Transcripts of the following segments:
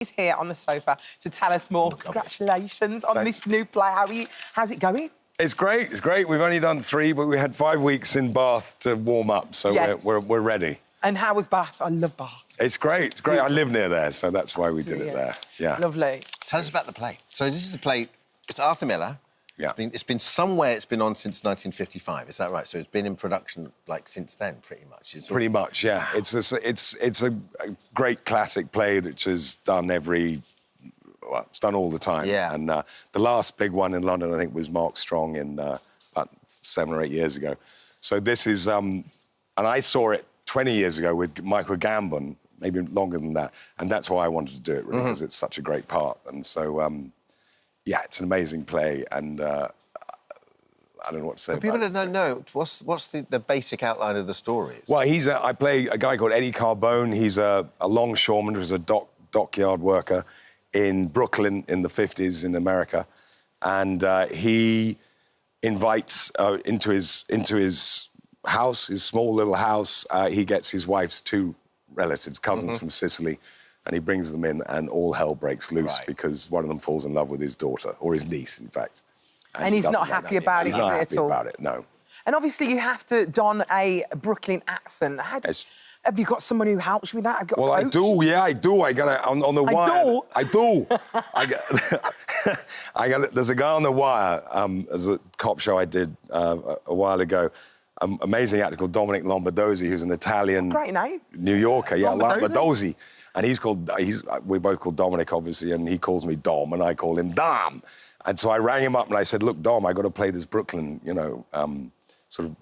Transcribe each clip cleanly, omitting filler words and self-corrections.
He's here on the sofa to tell us more. Congratulations on this new play. How's it going? It's great. It's great. We've only done 3, but we had 5 weeks in Bath to warm up, so yes. we're ready. And how was Bath? I love Bath. It's great. It's great. I live near there, so that's why we did it there. Yeah. Lovely. Tell us about the play. So this is a play. It's Arthur Miller. Yeah. It's been somewhere. It's been on since 1955. Is that right? So it's been in production like since then, pretty much. Pretty much, yeah. It's a great classic play which is done it's done all the time. Yeah. And the last big one in London, I think, was Mark Strong in about 7 or 8 years ago. So this is, and I saw it 20 years ago with Michael Gambon, maybe longer than that, and that's why I wanted to do it, really, because it's such a great part. And so, yeah, it's an amazing play, and I don't know what to say. People that don't know, what's the basic outline of the story? Well, I play a guy called Eddie Carbone. He's a longshoreman who's a dockyard worker in Brooklyn in the 50s in America, and he invites into his house, his small little house. He gets his wife's 2 relatives, cousins from Sicily, and he brings them in, and all hell breaks loose because one of them falls in love with his daughter, or his niece, in fact. And he's not happy about it, He's not happy at all? about it, no. And obviously you have to don a Brooklyn accent. Have you got someone who helps you with that? Have you got a coach? I do, yeah, I do. I got it on the wire. I do? There's a guy on the wire, as a cop show I did a while ago, amazing actor called Dominic West, who's an Italian... Great name. New Yorker, yeah, West. And we're both called Dominic, obviously, and he calls me Dom, and I call him Dom. And so I rang him up and I said, look, Dom, I got to play this Brooklyn, sort of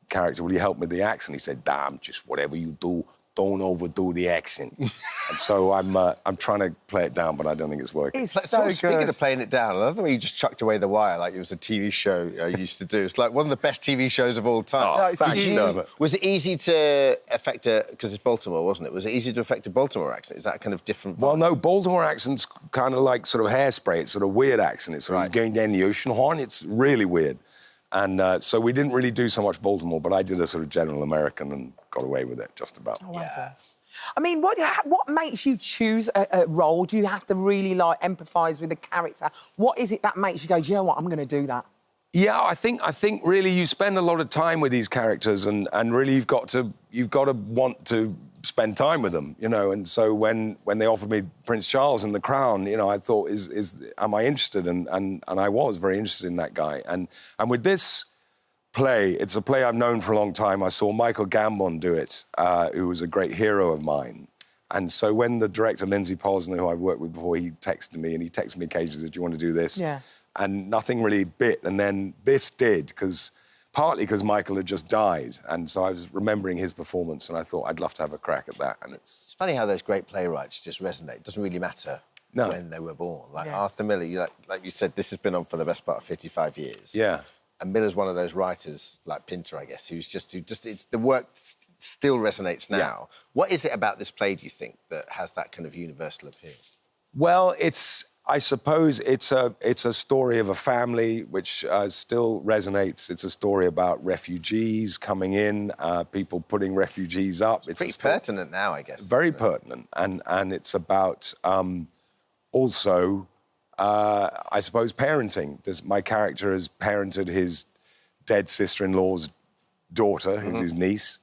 character. Will you help me with the accent? He said, Dom, just whatever you do, don't overdo the accent. And so I'm trying to play it down, but I don't think it's working. It's so good. Speaking of playing it down, I love the way you just chucked away The Wire like it was a TV show I used to do. It's like one of the best TV shows of all time. Oh, thanks. Was it easy to affect because it's Baltimore, wasn't it? Was it easy to affect a Baltimore accent? Is that kind of different? Well, no, Baltimore accent's kind of like sort of Hairspray. It's sort of weird accent. It's sort of going down the ocean horn. It's really weird. And so we didn't really do so much Baltimore, but I did a sort of general American and got away with it just about. Oh, yeah. I mean, what makes you choose a role? Do you have to really, like, empathise with the character? What is it that makes you go, do you know what, I'm going to do that? Yeah, I think really you spend a lot of time with these characters and really you've got to want to spend time with them, and so when they offered me Prince Charles and The Crown, I thought, am I interested? And I was very interested in that guy. And with this play, it's a play I've known for a long time. I saw Michael Gambon do it, who was a great hero of mine. And so when the director, Lindsay Posner, who I've worked with before, he texted me, and he texted me occasionally, said, do you want to do this? Yeah. And nothing really bit. And then this did, partly because Michael had just died. And so I was remembering his performance, and I thought I'd love to have a crack at that. And it's funny how those great playwrights just resonate. It doesn't really matter when they were born. Like Arthur Miller, like you said, this has been on for the best part of 55 years. Yeah. And Miller's one of those writers, like Pinter, I guess, who just it's the work still resonates now. Yeah. What is it about this play, do you think, that has that kind of universal appeal? Well, I suppose it's a story of a family which still resonates. It's a story about refugees coming in, people putting refugees up. It's pretty pertinent now, I guess. Very pertinent, and it's about also, I suppose, parenting. My character has parented his dead sister-in-law's daughter, who's his niece,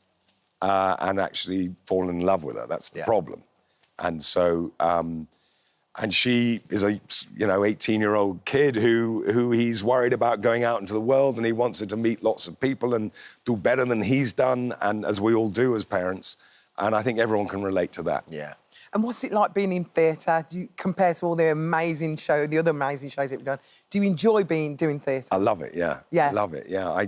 and actually fallen in love with her. That's the problem. And so... and she is a, 18-year-old kid who he's worried about going out into the world, and he wants her to meet lots of people and do better than he's done, and as we all do as parents. And I think everyone can relate to that. Yeah. And what's it like being in theatre? Compared to all the other amazing shows that we've done, do you enjoy doing theatre? I love it, yeah. Yeah. I love it, yeah.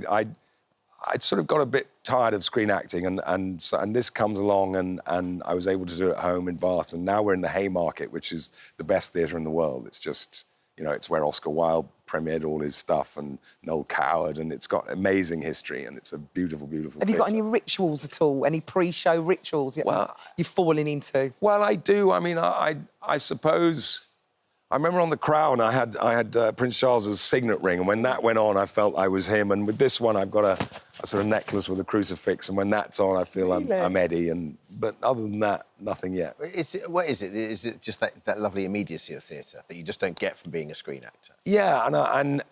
I'd sort of got a bit tired of screen acting, and this comes along, and I was able to do it at home in Bath, and now we're in the Haymarket, which is the best theatre in the world. It's just, it's where Oscar Wilde premiered all his stuff, and Noel Coward, and it's got amazing history, and it's a beautiful, beautiful Have you got any rituals at all? Any pre-show rituals you're falling into? Well, I do. I mean, I suppose I remember on The Crown, I had Prince Charles's signet ring, and when that went on, I felt I was him. And with this one, I've got a sort of necklace with a crucifix, and when that's on, I feel I'm Eddie. But other than that, nothing yet. What is it? Is it just that lovely immediacy of theatre that you just don't get from being a screen actor? Yeah,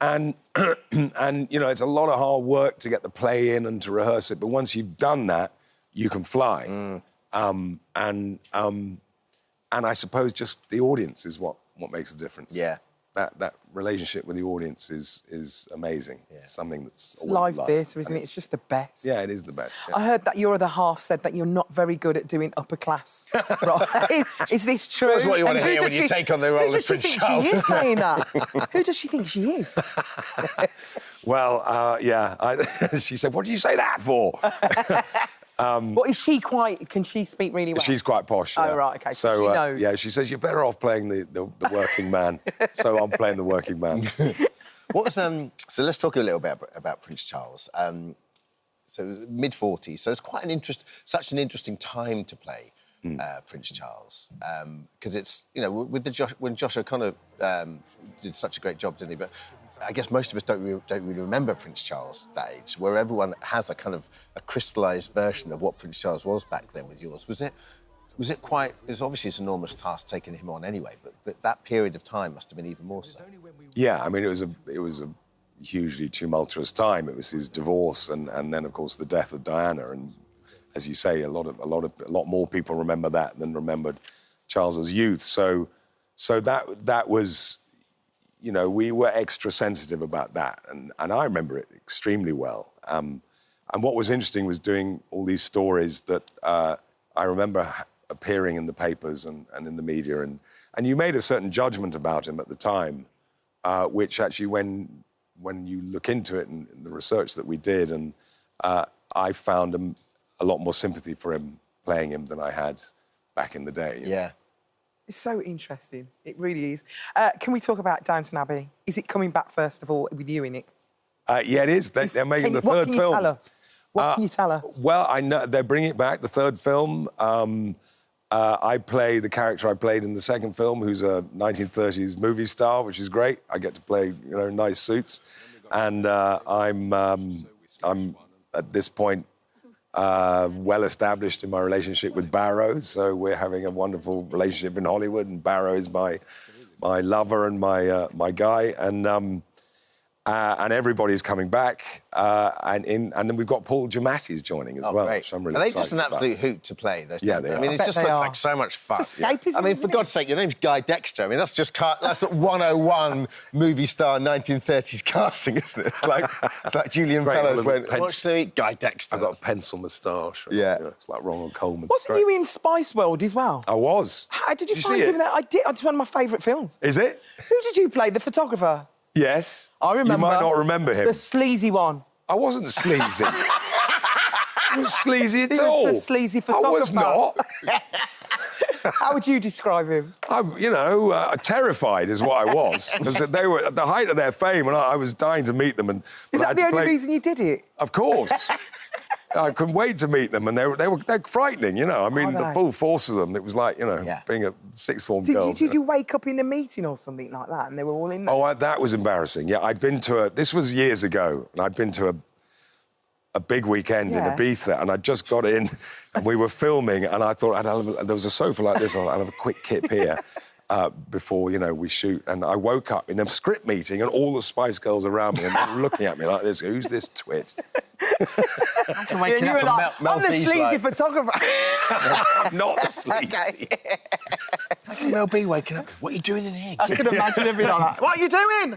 and you know, it's a lot of hard work to get the play in and to rehearse it. But once you've done that, you can fly. And I suppose just the audience is what makes the difference. Yeah. That relationship with the audience is amazing. Yeah. It's something that's It's live theatre, isn't it? It's just the best. Yeah, it is the best. Yeah. I heard that your other half said that you're not very good at doing upper class. Right? Is this true? That's what you want to And who hear does when you take on the role of Prince Who does she think Charles. she is saying that? Who does she think she is? Well, yeah. She said, "What do you say that for?" What is she quite? Can she speak really well? She's quite posh. Oh, Yeah. right, OK, So she knows. yeah, she says you're better off playing the working man. So I'm playing the working man. What was so let's talk a little bit about Prince Charles. So it was mid-40s, so it's quite such an interesting time to play Prince Charles, because it's, you know, with when Josh O'Connor did such a great job, didn't he? But I guess most of us don't really remember Prince Charles that age, where everyone has a kind of a crystallised version of what Prince Charles was back then. With yours, was it quite? It was obviously an enormous task taking him on anyway, but that period of time must have been even more so. Yeah, I mean, it was a hugely tumultuous time. It was his divorce, and then of course the death of Diana. And as you say, a lot more people remember that than remembered Charles's youth. So that was, you know, we were extra sensitive about that, and I remember it extremely well. And what was interesting was doing all these stories that I remember appearing in the papers and in the media, and you made a certain judgment about him at the time, which actually, when you look into it and the research that we did, and I found a lot more sympathy for him playing him than I had back in the day. Yeah. It's so interesting. It really is. Can we talk about Downton Abbey? Is it coming back, first of all, with you in it? Yeah, it is. They're making the third film. What can you tell us? What can you tell us? Well, I know they're bringing it back, the third film. I play the character I played in the second film, who's a 1930s movie star, which is great. I get to play, you know, nice suits. And I'm at this point, well established in my relationship with Barrow, so we're having a wonderful relationship in Hollywood, and Barrow is my lover and my guy, and everybody's coming back, and then we've got Paul Giamatti's joining as well. Great. Which I'm really Are they excited just an absolute about. hoot to play? Those Yeah, people? they I mean, are. it I just bet looks they like so much fun. It's escapism, I mean, for isn't God's it? sake, your name's Guy Dexter. I mean, that's just that's 101 movie star 1930s casting, isn't it? It's like Julian Great, Fellows well, went, Pence- what's the Guy Dexter? I've got a pencil moustache. Yeah. It's like Ronald Coleman. Wasn't you in Spice World as well? I was. How did you Did find see doing it? that? I did. It's one of my favourite films. Is it? Who did you play? The photographer? Yes. I remember. You might not remember him. The sleazy one. I wasn't sleazy. I wasn't sleazy at He was all. the sleazy I was photographer. not. How would you describe him? You know, terrified is what I was. Because they were at the height of their fame, and I was dying to meet them. And Is that the only reason you did it? Of course. I couldn't wait to meet them, and they're frightening, you know. I mean, Are the they? full force of them. It was like, you know, Yeah. being a sixth form girl. Did you wake up in a meeting or something like that, and they were all in there? Oh, that was embarrassing. Yeah, I'd been to this was years ago, and I'd been to a big weekend Yeah. in Ibiza, and I'd just got in, and we were filming, and I thought there was a sofa like this, I'll have a quick kip here before, you know, we shoot. And I woke up in a script meeting, and all the Spice Girls around me, and they were looking at me like this. Who's this twit? Imagine waking you up were and like, Mel I'm the B's sleazy like, photographer. I'm not the sleazy. Imagine Mel B waking up. What are you doing in here? I can imagine everything like that. What are you doing?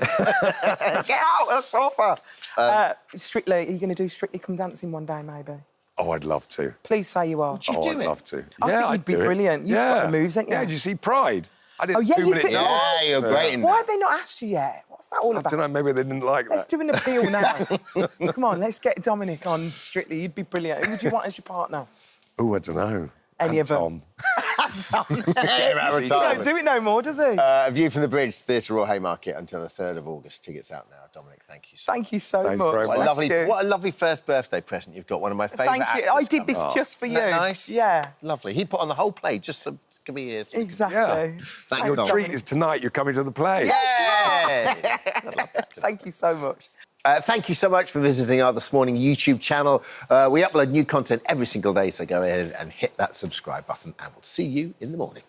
Get out of the sofa. Strictly, are you going to do Strictly Come Dancing one day, maybe? Oh, I'd love to. Please say you are. you do I'd it? love to. I think I'd you'd be do it. brilliant. You've got the moves, ain't you? Yeah, did you see Pride? I did Oh, yeah, 2 you minute could- dance. Yeah, you're great in Why that. have they not asked you yet? What's that all I about? don't know, maybe they didn't like Let's that. do an appeal now. Come on, let's get Dominic on Strictly. You'd be brilliant. Who would you want as your partner? Oh, I don't know. Any of them. Tom. Get him out of He don't retirement. do it no more, does he? A View from the Bridge, Theatre Royal Haymarket until the 3rd of August. Tickets out now. Dominic, thank you so much. Thank you so Thanks much. very much. What a lovely first birthday present you've got. One of my favourite Thank you. actors I did this coming. just for you. Isn't that nice? Yeah. Lovely. He put on the whole play just to could be here. Exactly. Yeah. Thanks, Your Dom. treat is tonight. You're coming to the play. Yay! Thank you so much. Thank you so much for visiting our This Morning YouTube channel. We upload new content every single day, so go ahead and hit that subscribe button, and we'll see you in the morning.